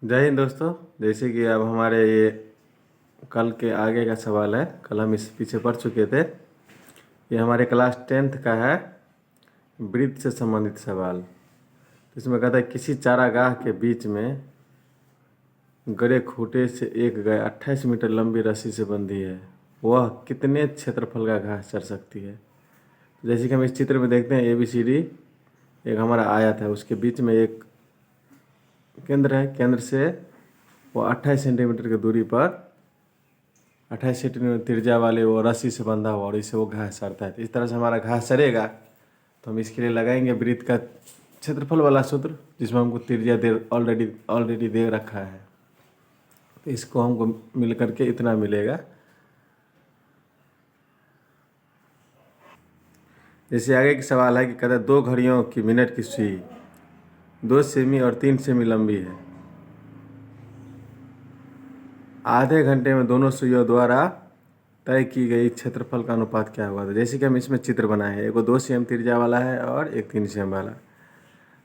जय हिंद दोस्तों। जैसे कि अब हमारे ये कल के आगे का सवाल है, कल हम इस पीछे पढ़ चुके थे। ये हमारे क्लास 10th का है, वृत्त से संबंधित सवाल। इसमें कहता है किसी चारागाह के बीच में गड़े खूंटे से एक गाय 28 मीटर लंबी रस्सी से बंधी है, वह कितने क्षेत्रफल का घास चर सकती है। जैसे कि हम इस चित्र में देखते हैं, ABCD एक हमारा आयत है, उसके बीच में एक केंद्र है। केंद्र से वो 28 सेंटीमीटर की दूरी पर 28 सेंटीमीटर त्रिज्या वाले वो रस्सी से बंधा हुआ और इससे वो घास सड़ता है। तो इस तरह से हमारा घास सड़ेगा, तो हम इसके लिए लगाएंगे वृत्त का क्षेत्रफल वाला सूत्र, जिसमें हमको त्रिज्या दे ऑलरेडी दे रखा है। तो इसको हमको मिल करके इतना मिलेगा। जैसे आगे की सवाल है कि कहता है 2 घड़ियों की मिनट की सुई 2 सेमी और 3 सेमी लंबी है। आधे घंटे में दोनों सुइयों द्वारा तय की गई क्षेत्रफल का अनुपात क्या हुआ था। जैसे कि हम इसमें चित्र बनाए हैं, एक 2 सेम त्रिज्या वाला है और एक 3 सेम वाला।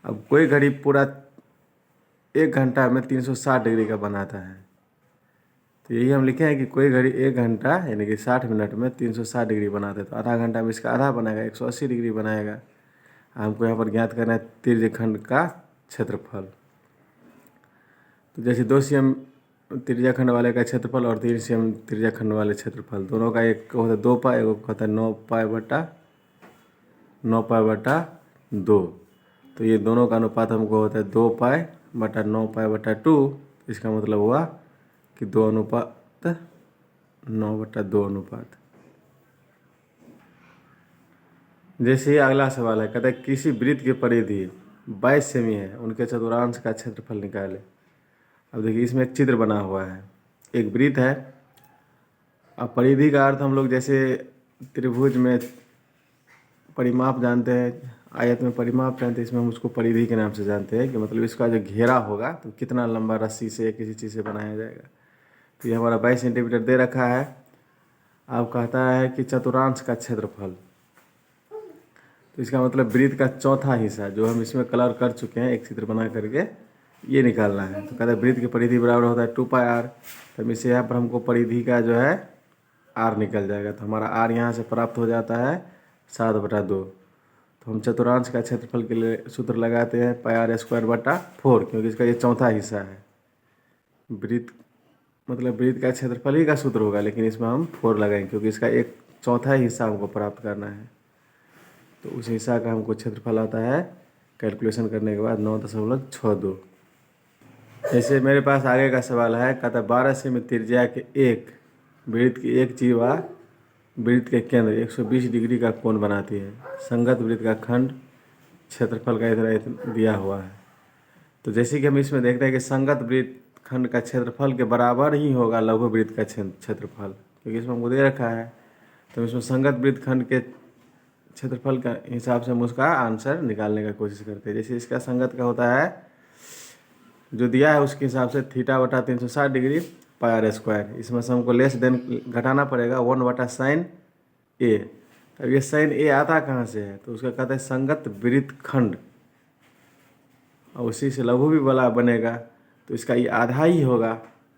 अब कोई घड़ी पूरा 1 घंटा में 360 डिग्री का बनाता है, तो यही हम लिखे हैं कि कोई घड़ी 1 घंटा यानी कि 60 मिनट में 360 डिग्री बनाता है, तो आधा घंटा में इसका आधा बनाएगा, 180 डिग्री बनाएगा। हमको यहाँ पर ज्ञात करना है त्रिज्यखंड का क्षेत्रफल। तो जैसे 2 सेम त्रिज्याखंड वाले का क्षेत्रफल और 3 सेम त्रिज्याखंड वाले क्षेत्रफल, दोनों का एक होता है 2 पाई, एक होता है 9 पाई बटा 2। तो ये दोनों का अनुपात हमको होता है 2 पाई बटा 9 पाई बटा 2। इसका मतलब हुआ कि 2:9/2 अनुपात। जैसे ही अगला सवाल है, कहता है किसी वृत्त की परिधि 22 सेमी है, उनके चतुर्थांश का क्षेत्रफल निकाले। अब देखिए इसमें एक चित्र बना हुआ है, एक वृत्त है। अब परिधि का अर्थ हम लोग जैसे त्रिभुज में परिमाप जानते हैं, आयत में परिमाप जानते हैं, इसमें हम उसको परिधि के नाम से जानते हैं कि मतलब इसका जो घेरा होगा तो कितना लंबा रस्सी से या किसी चीज़ से बनाया जाएगा। तो ये हमारा 22 सेंटीमीटर दे रखा है। अब कहता है कि चतुर्थांश का क्षेत्रफल, तो इसका मतलब वृत्त का चौथा हिस्सा जो हम इसमें कलर कर चुके हैं एक चित्र बना करके, ये निकालना है। तो कहते हैं वृत्त की परिधि बराबर होता है 2 पाई r। तो इससे यहाँ पर हमको परिधि का जो है r निकल जाएगा, तो हमारा r यहाँ से प्राप्त हो जाता है 7/2। तो हम चतुर्थांश का क्षेत्रफल के लिए सूत्र लगाते हैं πr²/4, क्योंकि इसका ये चौथा हिस्सा है। वृत्त मतलब वृत्त का क्षेत्रफल ही का सूत्र होगा, लेकिन इसमें हम 4 लगाएंगे क्योंकि इसका एक चौथा हिस्सा हमको प्राप्त करना है। तो उस हिस्सा का हमको क्षेत्रफल आता है कैलकुलेशन करने के बाद 9.62। जैसे मेरे पास आगे का सवाल है, कहता है 12 सेमी त्रिज्या के एक वृत्त की एक जीवा वृत्त के केंद्र 120 डिग्री का कोण बनाती है। संगत वृत्त का खंड क्षेत्रफल का इतना दिया हुआ है। तो जैसे कि हम इसमें देखते हैं कि संगत वृत्त खंड का क्षेत्रफल के बराबर ही होगा लघु वृत्त का क्षेत्रफल, क्योंकि इसमें हमको दे रखा है। तो इसमें संगत वृत्त खंड के क्षेत्रफल का हिसाब से हम उसका आंसर निकालने का कोशिश करते हैं। जैसे इसका संगत का होता है जो दिया है उसके हिसाब से θ/360 डिग्री πr²। इसमें से हमको लेस देन घटाना पड़ेगा 1/sin A। अब ये sin A आता कहाँ से है, तो उसका कहते हैं संगत वृत्त खंड, और उसी से लघु भी बला बनेगा, तो इसका ये आधा ही होगा।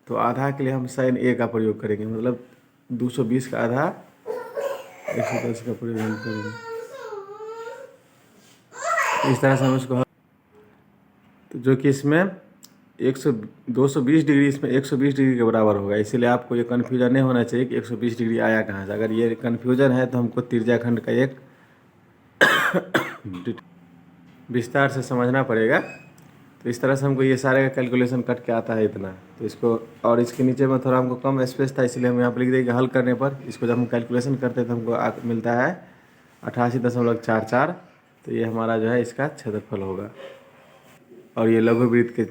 तो आधा के लिए हम sin A का प्रयोग करेंगे, मतलब 220 का आधा 110 का प्रयोग हम करेंगे। इस तरह से हम उसको, तो जो कि इसमें 220 डिग्री इसमें 120 डिग्री के बराबर होगा। इसीलिए आपको ये कन्फ्यूजन नहीं होना चाहिए कि 120 डिग्री आया कहाँ से। अगर ये कन्फ्यूजन है तो हमको त्रिज्याखंड का एक विस्तार से समझना पड़ेगा। तो इस तरह से हमको ये सारे का कैलकुलेशन कट के आता है इतना। तो इसको, और इसके नीचे में थोड़ा हमको कम स्पेस था, इसलिए हम यहाँ पर लिख देंगे हल करने पर। इसको जब हम कैलकुलेशन करते हैं तो हमको मिलता है 88.44। तो ये हमारा जो है इसका क्षेत्रफल होगा और ये लघु वृत्त के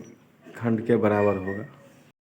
खंड के बराबर होगा।